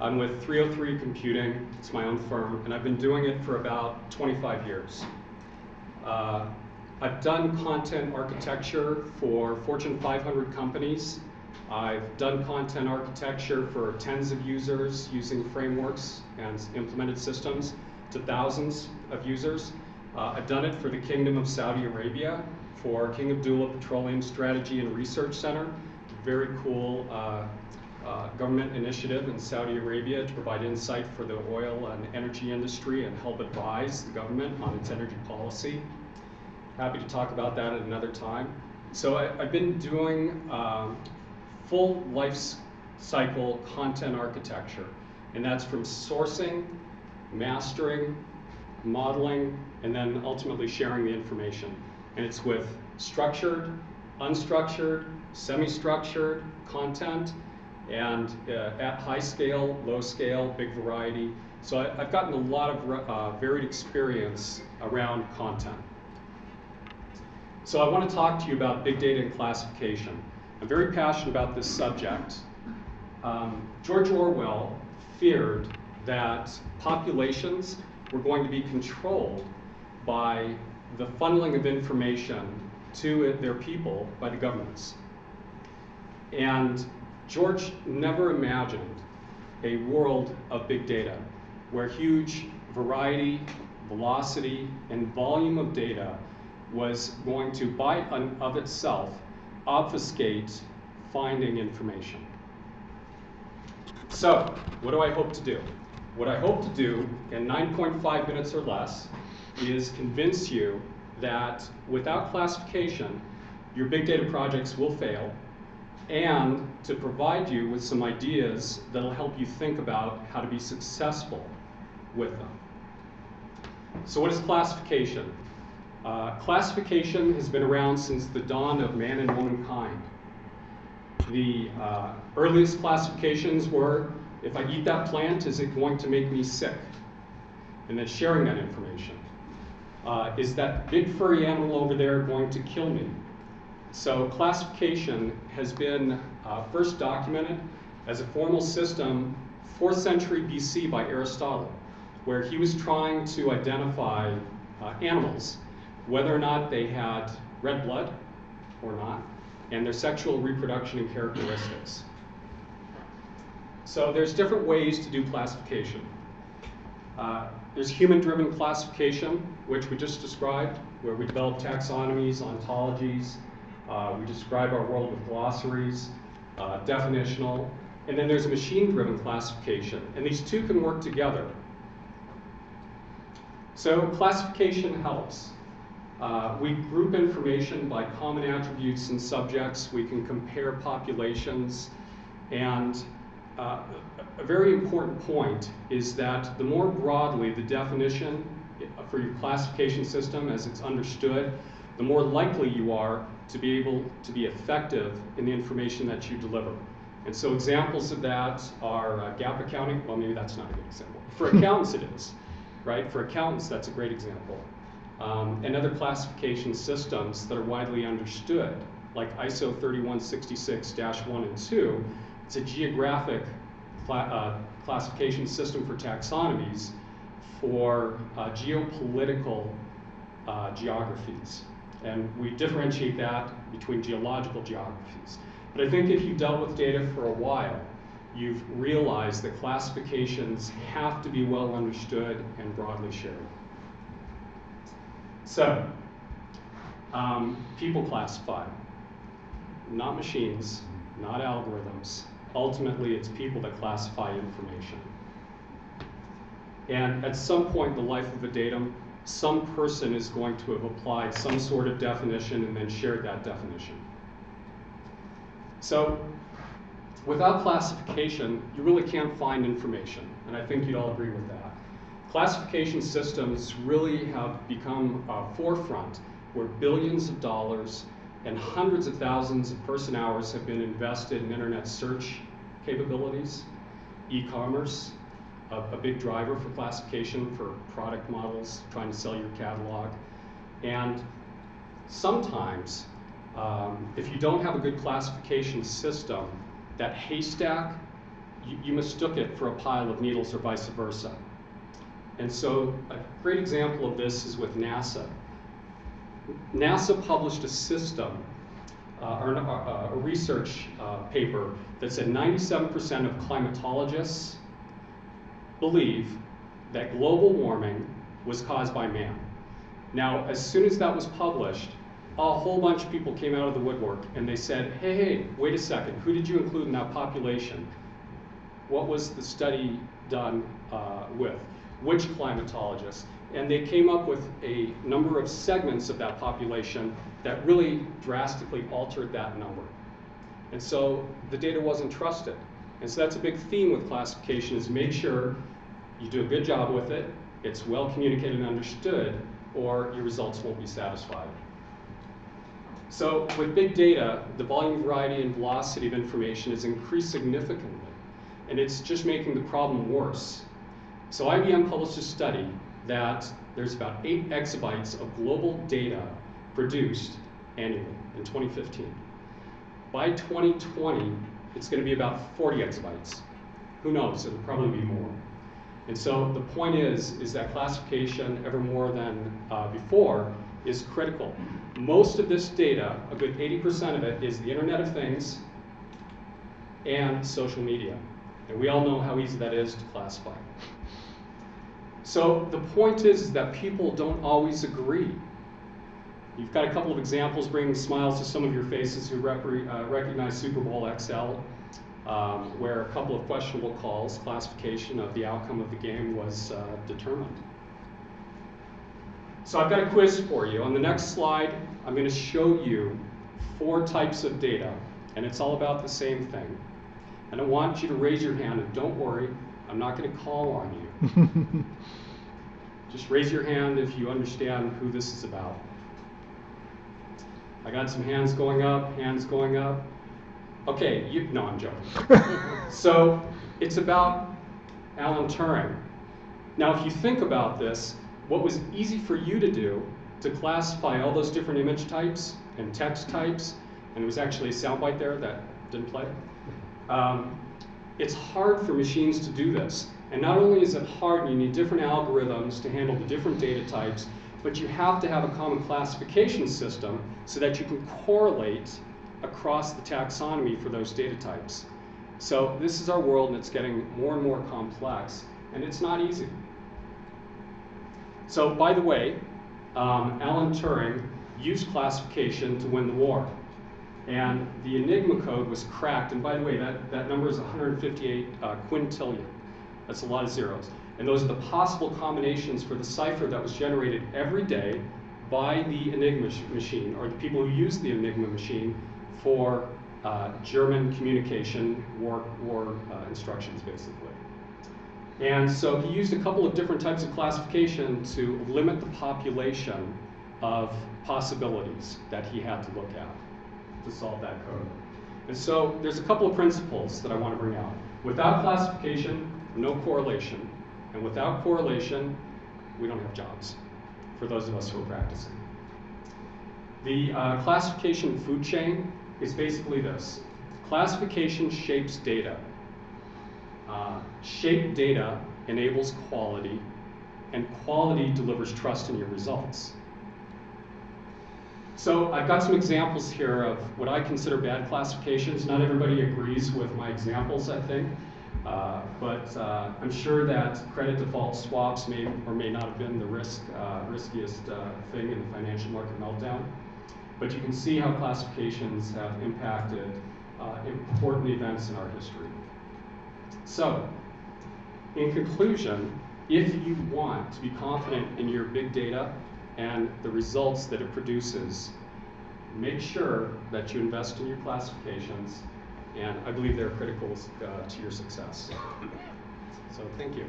I'm with 303 Computing. It's my own firm, and I've been doing it for about 25 years. I've done content architecture for Fortune 500 companies. I've done content architecture for tens of users using frameworks and implemented systems to thousands of users. I've done it for the Kingdom of Saudi Arabia, for King Abdullah Petroleum Strategy and Research Center, very cool government initiative in Saudi Arabia to provide insight for the oil and energy industry and help advise the government on its energy policy. Happy to talk about that at another time. So I've been doing full life cycle content architecture, and that's from sourcing, mastering, modeling, and then ultimately sharing the information. And it's with structured, unstructured, semi-structured content, and at high scale, low scale, big variety. So I've gotten a lot of varied experience around content. So I want to talk to you about big data and classification. I'm very passionate about this subject. George Orwell feared that populations were going to be controlled by the funneling of information to their people by the governments. And George never imagined a world of big data where huge variety, velocity, and volume of data was going to, by and of itself, obfuscate finding information. So, what do I hope to do? What I hope to do in 9.5 minutes or less is convince you that without classification, your big data projects will fail, and to provide you with some ideas that'll help you think about how to be successful with them. So what is classification? Classification has been around since the dawn of man and womankind. The earliest classifications were, if I eat that plant, is it going to make me sick? And then sharing that information. Is that big furry animal over there going to kill me? So classification has been first documented as a formal system 4th century BC by Aristotle, where he was trying to identify animals, whether or not they had red blood or not, and their sexual reproduction and characteristics. So there's different ways to do classification. There's human-driven classification, which we just described, where we develop taxonomies, ontologies. We describe our world with glossaries, definitional. And then there's machine-driven classification. And these two can work together. So classification helps. We group information by common attributes and subjects. We can compare populations. And a very important point is that the more broadly the definition for your classification system as it's understood, the more likely you are to be able to be effective in the information that you deliver. And so examples of that are gap accounting. Well, maybe that's not a good example. For accountants it is, right? For accountants, that's a great example. And other classification systems that are widely understood, like ISO 3166-1 and 2, it's a geographic classification system for taxonomies for geopolitical geographies. And we differentiate that between geological geographies. But I think if you've dealt with data for a while, you've realized that classifications have to be well understood and broadly shared. So, people classify, not machines, not algorithms. Ultimately, it's people that classify information. And at some point in the life of a datum, some person is going to have applied some sort of definition and then shared that definition. So without classification, you really can't find information, and I think you'd all agree with that. Classification systems really have become a forefront where billions of dollars and hundreds of thousands of person hours have been invested in internet search capabilities, e-commerce, a big driver for classification for product models, trying to sell your catalog. And sometimes, if you don't have a good classification system, that haystack you mistook it for a pile of needles or vice versa. And so a great example of this is with NASA. NASA published a system, or a research paper that said 97% of climatologists believe that global warming was caused by man. Now, as soon as that was published, a whole bunch of people came out of the woodwork and they said, hey, wait a second, who did you include in that population? What was the study done with? Which climatologists? And they came up with a number of segments of that population that really drastically altered that number. And so the data wasn't trusted. And so that's a big theme with classification, is make sure you do a good job with it, it's well communicated and understood, or your results won't be satisfied. So with big data, the volume, variety, and velocity of information has increased significantly, and it's just making the problem worse. So IBM published a study that there's about 8 exabytes of global data produced annually in 2015. By 2020, it's going to be about 40 exabytes. Who knows? It'll probably be more. And so the point is that classification, ever more than before, is critical. Most of this data, a good 80% of it, is the Internet of Things and social media. And we all know how easy that is to classify. So the point is that people don't always agree. You've got a couple of examples bringing smiles to some of your faces who recognize Super Bowl XL, where a couple of questionable calls, classification of the outcome of the game was determined. So I've got a quiz for you. On the next slide, I'm going to show you 4 types of data, and it's all about the same thing. And I want you to raise your hand, and don't worry, I'm not going to call on you. Just raise your hand if you understand who this is about. I got some hands going up, hands going up. Okay, no, I'm joking. So it's about Alan Turing. Now, if you think about this, what was easy for you to do to classify all those different image types and text types, and there was actually a soundbite there that didn't play. It's hard for machines to do this. And not only is it hard, you need different algorithms to handle the different data types, but you have to have a common classification system so that you can correlate across the taxonomy for those data types. So this is our world, and it's getting more and more complex, and it's not easy. So by the way, Alan Turing used classification to win the war. And the Enigma code was cracked, and by the way, that number is 158 quintillion. That's a lot of zeros. And those are the possible combinations for the cipher that was generated every day by the Enigma machine, or the people who used the Enigma machine for German communication, war instructions, basically. And so he used a couple of different types of classification to limit the population of possibilities that he had to look at to solve that code. And so there's a couple of principles that I want to bring out. Without classification, no correlation. And without correlation, we don't have jobs, for those of us who are practicing. The classification food chain is basically this. Classification shapes data. Shaped data enables quality, and quality delivers trust in your results. So I've got some examples here of what I consider bad classifications. Not everybody agrees with my examples, I think. But I'm sure that credit default swaps may or may not have been the riskiest thing in the financial market meltdown. But you can see how classifications have impacted important events in our history. So, in conclusion, if you want to be confident in your big data and the results that it produces, make sure that you invest in your classifications, and I believe they're critical to your success. So thank you.